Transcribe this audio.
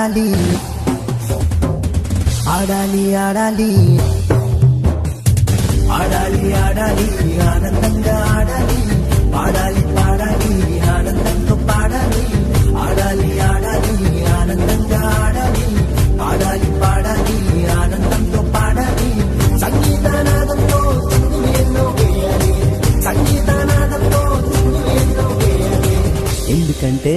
ఆడాలి ఆడాలి ఆడాలి ఆడాలి ఆడాలి ఆనందంగా ఆడాలి పాడాలి పాడాలి ఆనందంతో పాడాలి ఆడాలి ఆడాలి ఆనందంగా ఆడాలి పాడాలి పాడాలి ఆనందంతో పాడాలి సంగీతనాదంతో చిందులేలో వేయాలి సంగీతనాదంతో చిందులేలో వేయాలి ఎందుకంటే